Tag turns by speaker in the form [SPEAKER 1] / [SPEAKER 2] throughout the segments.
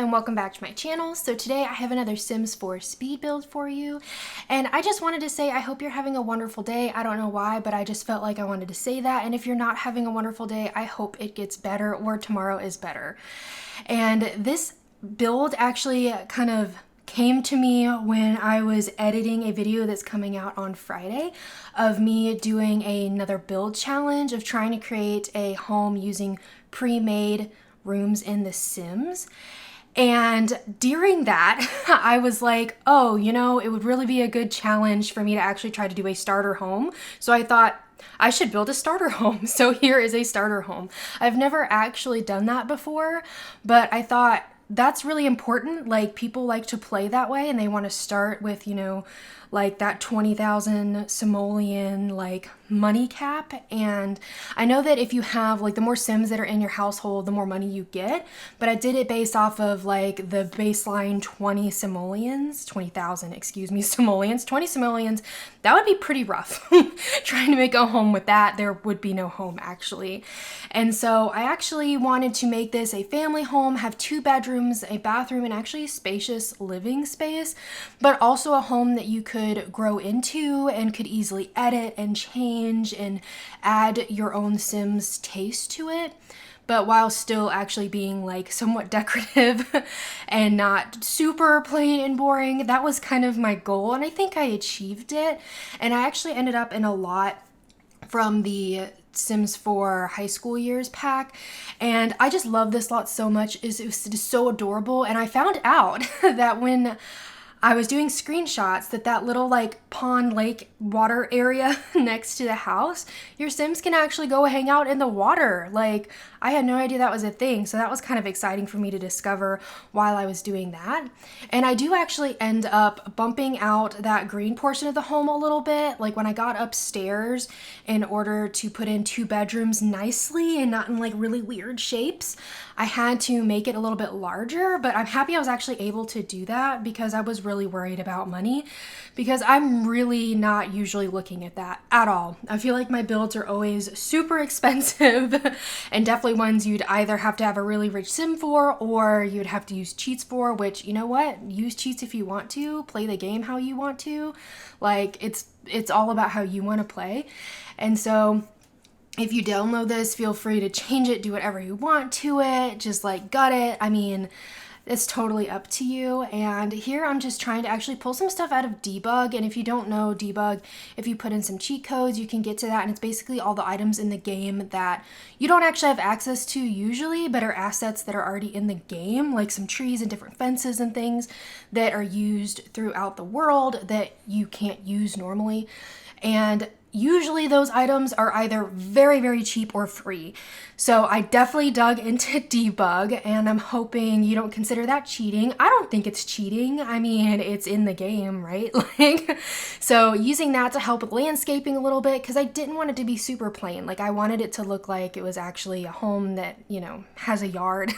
[SPEAKER 1] and welcome back to my channel. So today I have another Sims 4 speed build for you, and I just wanted to say I hope you're having a wonderful day. I don't know why, but I just felt like I wanted to say that, and if you're not having a wonderful day, I hope it gets better or tomorrow is better. And this build actually kind of came to me when I was editing a video that's coming out on Friday of me doing another build challenge of trying to create a home using pre-made rooms in The Sims. And during that, I was like, oh, you know, it would really be a good challenge for me to actually try to do a starter home. So I thought I should build a starter home. So here is a starter home. I've never actually done that before, but I thought that's really important. Like, people like to play that way and they want to start with, you know, like that 20,000 simoleon like money cap. And I know that if you have like the more Sims that are in your household, the more money you get, but I did it based off of like the baseline 20 simoleons, 20,000, excuse me, simoleons, 20 simoleons. That would be pretty rough. Trying to make a home with that, there would be no home actually. And so I actually wanted to make this a family home, have 2 bedrooms, a bathroom, and actually a spacious living space, but also a home that you could grow into and could easily edit and change and add your own Sims taste to it, but while still actually being like somewhat decorative and not super plain and boring. That was kind of my goal, and I think I achieved it. And I actually ended up in a lot from the Sims 4 high school years pack, and I just love this lot so much. It was just so adorable. And I found out that when I was doing screenshots that little like pond lake water area next to the house, your Sims can actually go hang out in the water. Like, I had no idea that was a thing. So that was kind of exciting for me to discover while I was doing that. And I do actually end up bumping out that green portion of the home a little bit. Like, when I got upstairs in order to put in 2 bedrooms nicely and not in like really weird shapes, I had to make it a little bit larger, but I'm happy I was actually able to do that because I was really worried about money, because I'm really not usually looking at that at all. I feel like my builds are always super expensive and definitely ones you'd either have to have a really rich Sim for, or you'd have to use cheats for, which, you know what? Use cheats if you want to, play the game how you want to. Like, it's all about how you want to play. And so if you download this, feel free to change it, do whatever you want to it, just like gut it. I mean, it's totally up to you. And here I'm just trying to actually pull some stuff out of debug. And if you don't know debug, if you put in some cheat codes, you can get to that. And it's basically all the items in the game that you don't actually have access to usually, but are assets that are already in the game, like some trees and different fences and things that are used throughout the world that you can't use normally. And usually those items are either very, very cheap or free. So I definitely dug into debug, and I'm hoping you don't consider that cheating. I don't think it's cheating. I mean, it's in the game, right? Like, so using that to help with landscaping a little bit, because I didn't want it to be super plain. Like, I wanted it to look like it was actually a home that, you know, has a yard.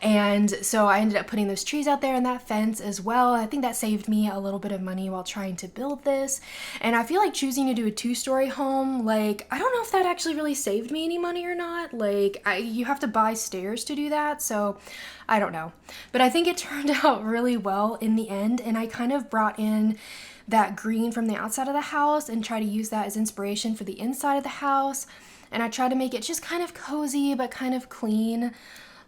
[SPEAKER 1] And so I ended up putting those trees out there and that fence as well. I think that saved me a little bit of money while trying to build this. And I feel like choosing to do a 2-story home, like, I don't know if that actually really saved me any money or not. Like, you have to buy stairs to do that, so I don't know. But I think it turned out really well in the end, and I kind of brought in that green from the outside of the house and try to use that as inspiration for the inside of the house. And I try to make it just kind of cozy but kind of clean,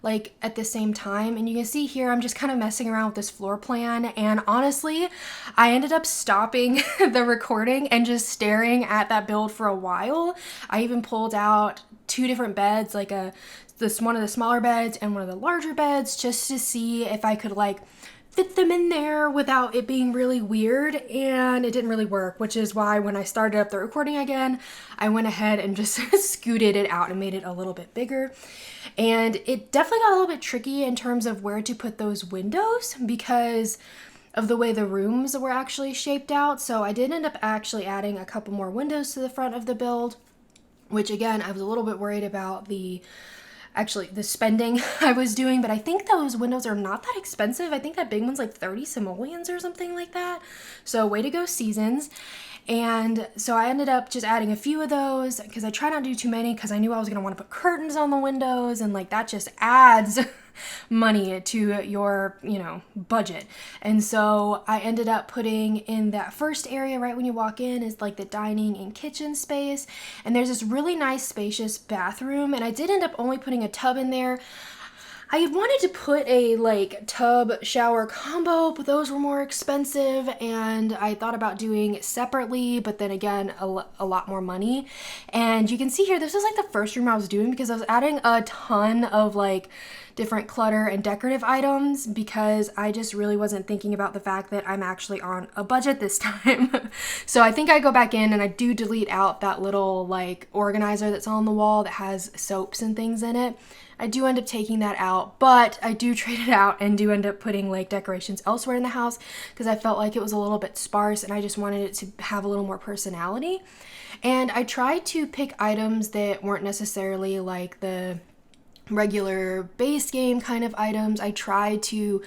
[SPEAKER 1] like, at the same time. And you can see here I'm just kind of messing around with this floor plan, and honestly I ended up stopping the recording and just staring at that build for a while. I even pulled out 2 different beds, like one of the smaller beds and one of the larger beds, just to see if I could like fit them in there without it being really weird, and it didn't really work, which is why when I started up the recording again, I went ahead and just scooted it out and made it a little bit bigger. And it definitely got a little bit tricky in terms of where to put those windows because of the way the rooms were actually shaped out. So I did end up actually adding a couple more windows to the front of the build, which again, I was a little bit worried about the spending I was doing, but I think those windows are not that expensive. I think that big one's like 30 simoleons or something like that. So way to go, Seasons. And so I ended up just adding a few of those because I tried not to do too many because I knew I was going to want to put curtains on the windows, and like that just adds money to your, budget. And so I ended up putting in that first area right when you walk in is like the dining and kitchen space. And there's this really nice spacious bathroom. And I did end up only putting a tub in there. I wanted to put a like tub shower combo, but those were more expensive, and I thought about doing it separately, but then again, a lot more money. And you can see here, this is like the first room I was doing because I was adding a ton of like different clutter and decorative items because I just really wasn't thinking about the fact that I'm actually on a budget this time. So I think I go back in and I do delete out that little like organizer that's on the wall that has soaps and things in it. I do end up taking that out, but I do trade it out and do end up putting like decorations elsewhere in the house because I felt like it was a little bit sparse and I just wanted it to have a little more personality. And I tried to pick items that weren't necessarily like the regular base game kind of items. I tried to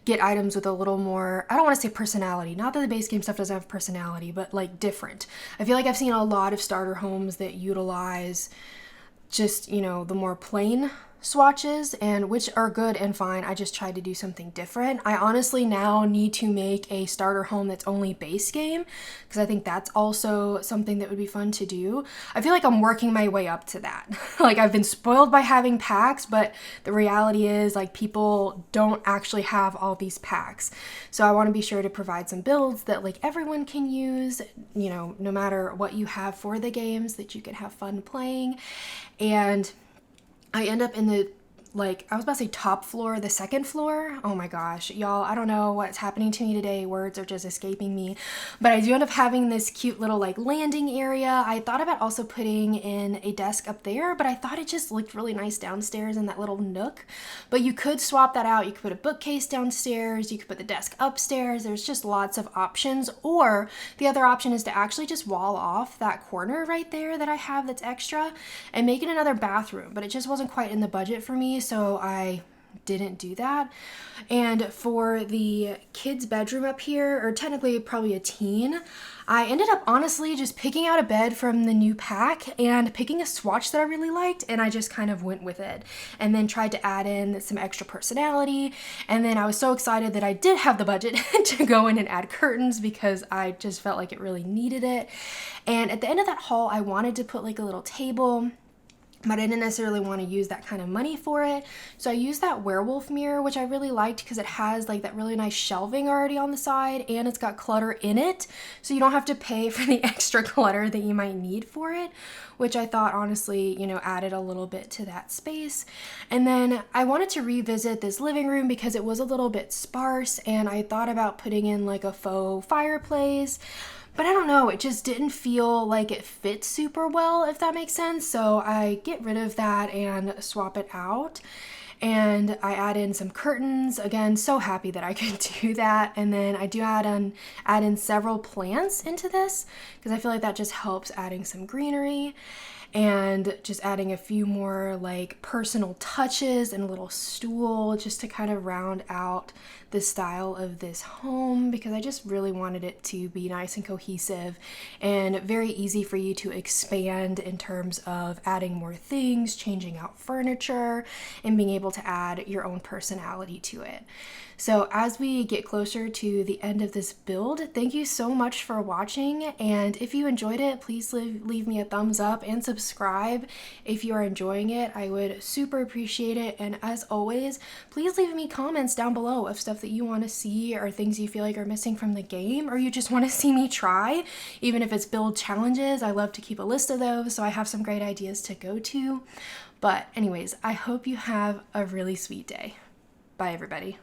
[SPEAKER 1] get items with a little more, I don't want to say personality, not that the base game stuff doesn't have personality, but like different. I feel like I've seen a lot of starter homes that utilize just, the more plain swatches, and which are good and fine. I just tried to do something different. I honestly now need to make a starter home that's only base game because I think that's also something that would be fun to do. I feel like I'm working my way up to that. Like I've been spoiled by having packs, but the reality is like people don't actually have all these packs. So I want to be sure to provide some builds that like everyone can use, no matter what you have for the games, that you can have fun playing. And I end up in the, I was about to say top floor, the second floor. Oh my gosh, y'all, I don't know what's happening to me today. Words are just escaping me. But I do end up having this cute little landing area. I thought about also putting in a desk up there, but I thought it just looked really nice downstairs in that little nook. But you could swap that out. You could put a bookcase downstairs. You could put the desk upstairs. There's just lots of options. Or the other option is to actually just wall off that corner right there that I have that's extra and make it another bathroom. But it just wasn't quite in the budget for me, so I didn't do that. And for the kids' bedroom up here, or technically probably a teen, I ended up honestly just picking out a bed from the new pack and picking a swatch that I really liked, and I just kind of went with it and then tried to add in some extra personality. And then I was so excited that I did have the budget to go in and add curtains because I just felt like it really needed it. And at the end of that haul, I wanted to put like a little table, but I didn't necessarily want to use that kind of money for it. So I used that werewolf mirror, which I really liked because it has like that really nice shelving already on the side and it's got clutter in it. So you don't have to pay for the extra clutter that you might need for it, which I thought honestly, added a little bit to that space. And then I wanted to revisit this living room because it was a little bit sparse, and I thought about putting in like a faux fireplace. But I don't know, it just didn't feel like it fit super well, if that makes sense. So I get rid of that and swap it out. And I add in some curtains. Again, so happy that I could do that. And then I do add in several plants into this because I feel like that just helps adding some greenery. And just adding a few more like personal touches and a little stool just to kind of round out the style of this home, because I just really wanted it to be nice and cohesive and very easy for you to expand in terms of adding more things, changing out furniture, and being able to add your own personality to it. So as we get closer to the end of this build, thank you so much for watching. And if you enjoyed it, please leave me a thumbs up and subscribe if you are enjoying it. I would super appreciate it. And as always, please leave me comments down below of stuff that you want to see or things you feel like are missing from the game, or you just want to see me try. Even if it's build challenges, I love to keep a list of those so I have some great ideas to go to. But anyways, I hope you have a really sweet day. Bye everybody.